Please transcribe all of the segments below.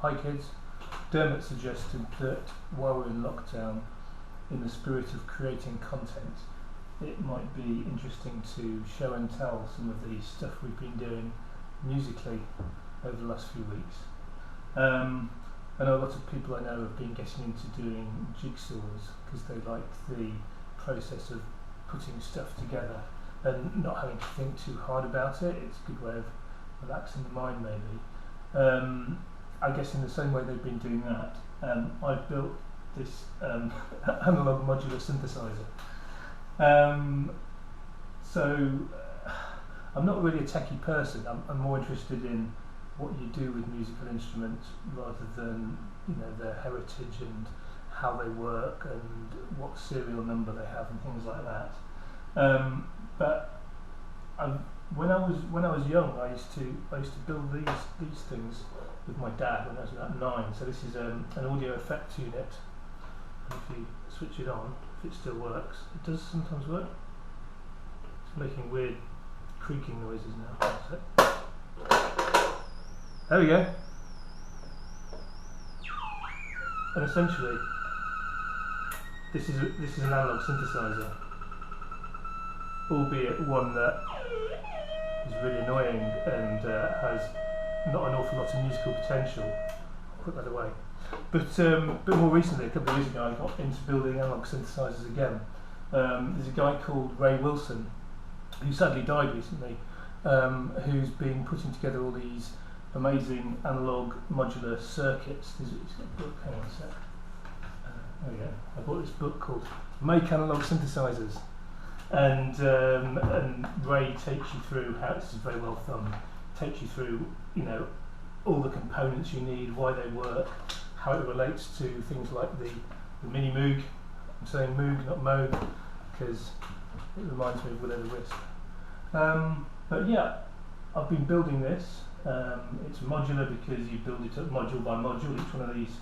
Hi kids. Dermot suggested that while we're in lockdown, in the spirit of creating content, it might be interesting to show and tell some of the stuff we've been doing musically over the last few weeks. I know lots of people I know have been getting into doing jigsaws because they like the process of putting stuff together and not having to think too hard about it. It's a good way of relaxing the mind, maybe. I guess in the same way they've been doing that, I've built this analogue modular synthesizer. So I'm not really a techie person. I'm more interested in what you do with musical instruments rather than their heritage and how they work and what serial number they have and things like that. But when I was young, I used to build these things with my dad when I was about 9. So this is an audio effects unit. And if you switch it on, if it still works, it does sometimes work. It's making weird creaking noises now. There we go. And essentially, this is an analog synthesizer, albeit one that is really annoying and has not an awful lot of musical potential. I'll put that away. But more recently, a couple of years ago, I got into building analog synthesizers again. There's a guy called Ray Wilson, who sadly died recently, who's been putting together all these amazing analog modular circuits. He's got a book, hang on a sec. There we go. I bought this book called Make Analog Synthesizers, and Ray takes you through how, this is very well thumbed, takes you through all the components you need, why they work, how it relates to things like the mini Moog. I'm saying Moog, not Moog, because it reminds me of Will o' the Wisp. But yeah, I've been building this. It's modular because you build it up module by module. Each one of these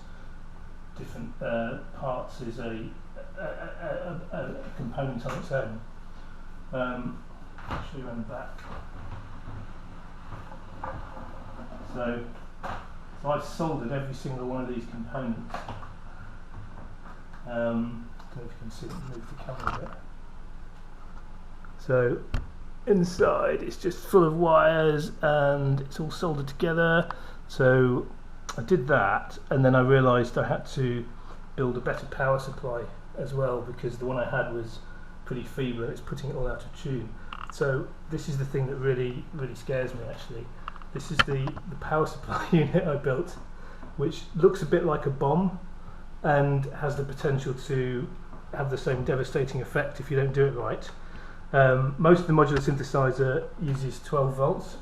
different parts is a component on its own. I'll show you around the back. So I've soldered every single one of these components. I don't know if you can see it, move the camera a bit. So inside it's just full of wires and it's all soldered together. So I did that, and then I realised I had to build a better power supply as well, because the one I had was pretty feeble and it's putting it all out of tune. So this is the thing that really scares me, actually. This is the power supply unit I built, which looks a bit like a bomb and has the potential to have the same devastating effect if you don't do it right. Most of the modular synthesizer uses 12 volts,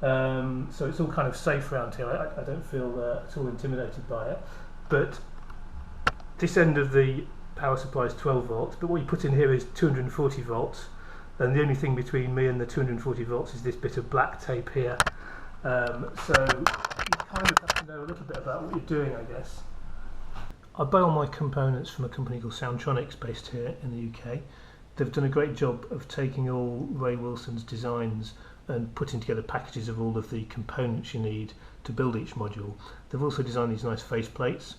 so it's all kind of safe around here. I don't feel at all intimidated by it. But this end of the power supply is 12 volts, but what you put in here is 240 volts, and the only thing between me and the 240 volts is this bit of black tape here. So you kind of have to know a little bit about what you're doing, I guess. I buy all my components from a company called Soundtronics based here in the UK. They've done a great job of taking all Ray Wilson's designs and putting together packages of all of the components you need to build each module. They've also designed these nice face plates,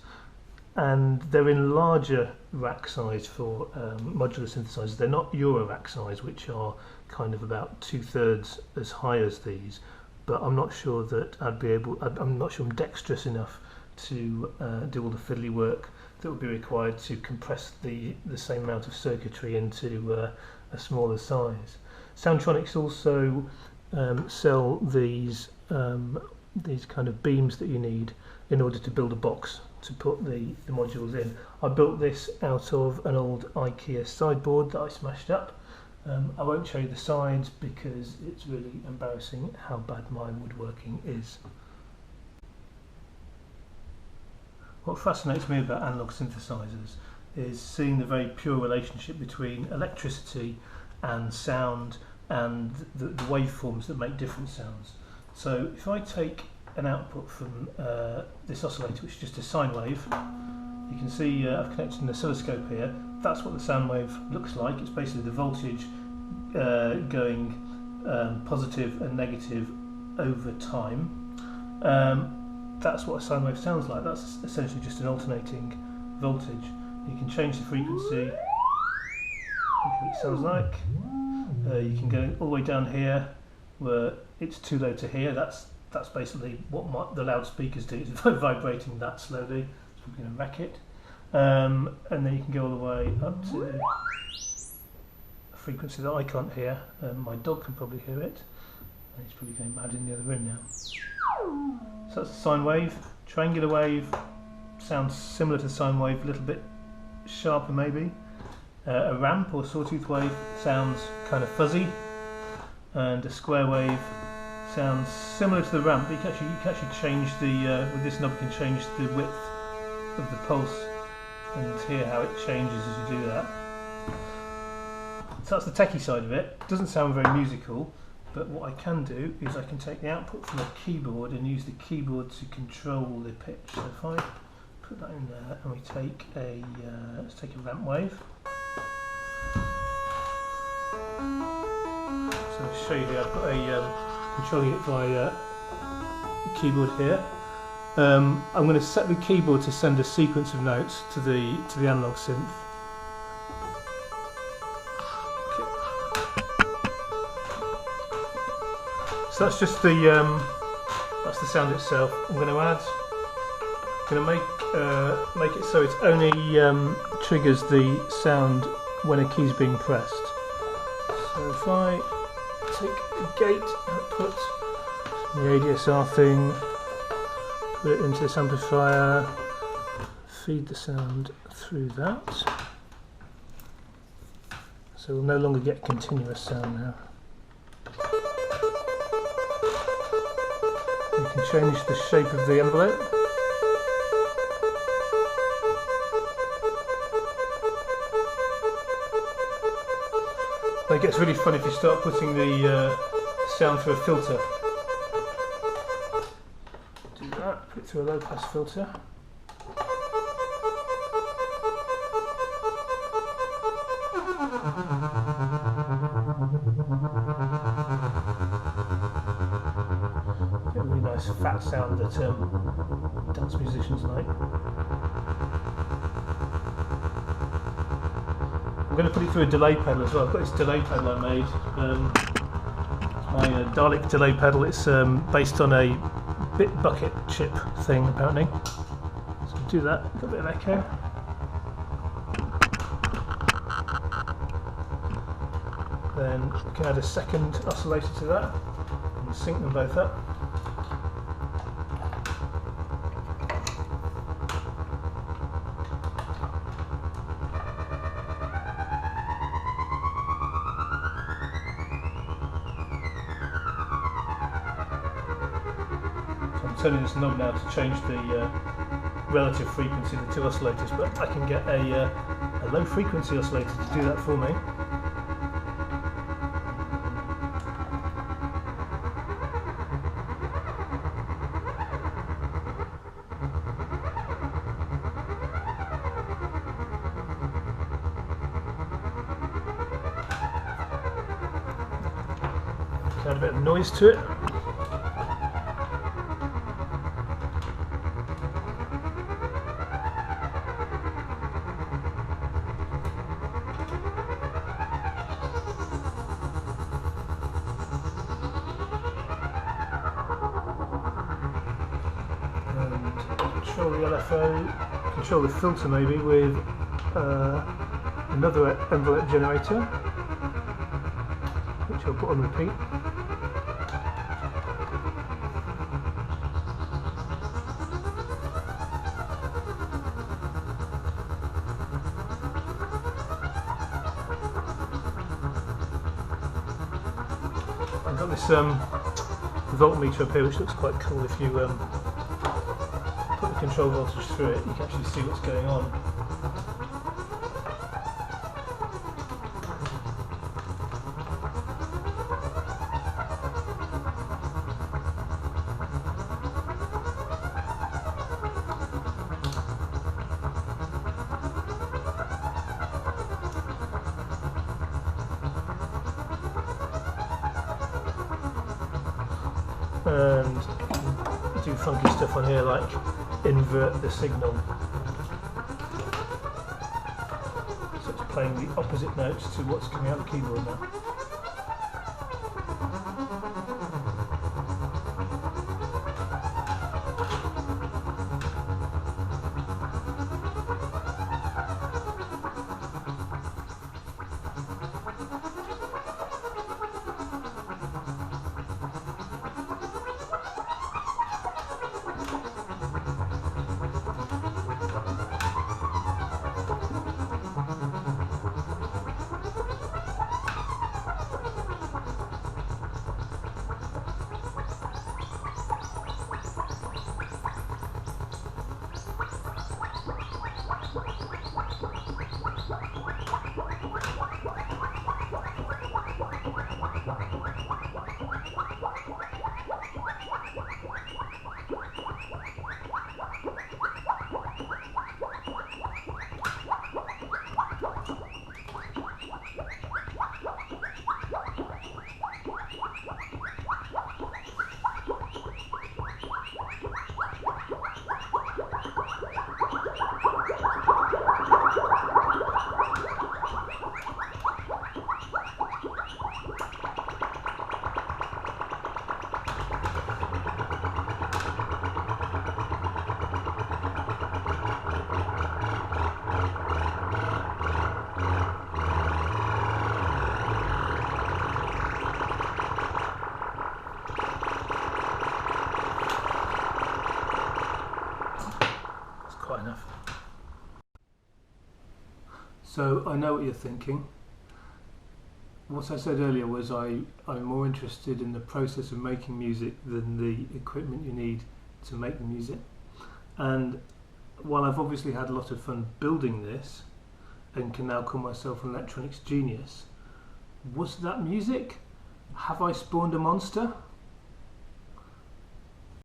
and they're in larger rack size for modular synthesizers. They're not Euro rack size, which are kind of about 2/3 as high as these, but I'm not sure that I'm not sure I'm dexterous enough to do all the fiddly work that would be required to compress the same amount of circuitry into a smaller size. Soundtronics also sell these kind of beams that you need in order to build a box to put the modules in. I built this out of an old IKEA sideboard that I smashed up. I won't show you the sides because it's really embarrassing how bad my woodworking is. What fascinates me about analog synthesizers is seeing the very pure relationship between electricity and sound and the waveforms that make different sounds. So if I take an output from this oscillator, which is just a sine wave, you can see I've connected an oscilloscope here. That's what the sound wave looks like. It's basically the voltage going positive and negative over time. that's what a sine wave sounds like. That's essentially just an alternating voltage. You can change the frequency. Look what it sounds like. You can go all the way down here where it's too low to hear. That's basically what the loudspeakers do, is vibrating that slowly. It's probably going to wreck it. And then you can go all the way up to a frequency that I can't hear. My dog can probably hear it. And he's probably going mad in the other room now. So that's a sine wave. Triangular wave sounds similar to sine wave, a little bit sharper maybe. A ramp or sawtooth wave sounds kind of fuzzy, and a square wave sounds similar to the ramp, but you can actually change the with this knob you can change the width of the pulse and hear how it changes as you do that. So that's the techie side of it. It doesn't sound very musical, but what I can do is I can take the output from a keyboard and use the keyboard to control the pitch. So if I put that in there and we take a let's take a ramp wave. So I'll show you here. I've got a controlling it via the keyboard here. I'm going to set the keyboard to send a sequence of notes to the analog synth. So that's just the sound itself. I'm going to make it so it only triggers the sound when a key is being pressed. So if I take the gate output, the ADSR thing, put it into this amplifier, feed the sound through that. So we'll no longer get continuous sound now. You can change the shape of the envelope. It gets really fun if you start putting the sound through a filter. Do that, put it through a low pass filter. Get a really nice fat sound that dance musicians like. I'm going to put it through a delay pedal as well. I've got this delay pedal I made. It's my Dalek delay pedal. It's based on a bit bucket chip thing apparently. So do that, got a bit of echo. Then we can add a second oscillator to that and sync them both up. I'm turning this knob now to change the relative frequency of the two oscillators, but I can get a low frequency oscillator to do that for me. Add a bit of noise to it. Control the LFO, control the filter maybe with another envelope generator, which I'll put on repeat. I've got this voltmeter up here which looks quite cool. If you put the control voltage through it, you can actually see what's going on. And do do funky stuff on here, like invert the signal. So it's playing the opposite notes to what's coming out of the keyboard now. Enough. So I know what you're thinking. What I said earlier was I'm more interested in the process of making music than the equipment you need to make the music. And while I've obviously had a lot of fun building this and can now call myself an electronics genius, was that music? Have I spawned a monster?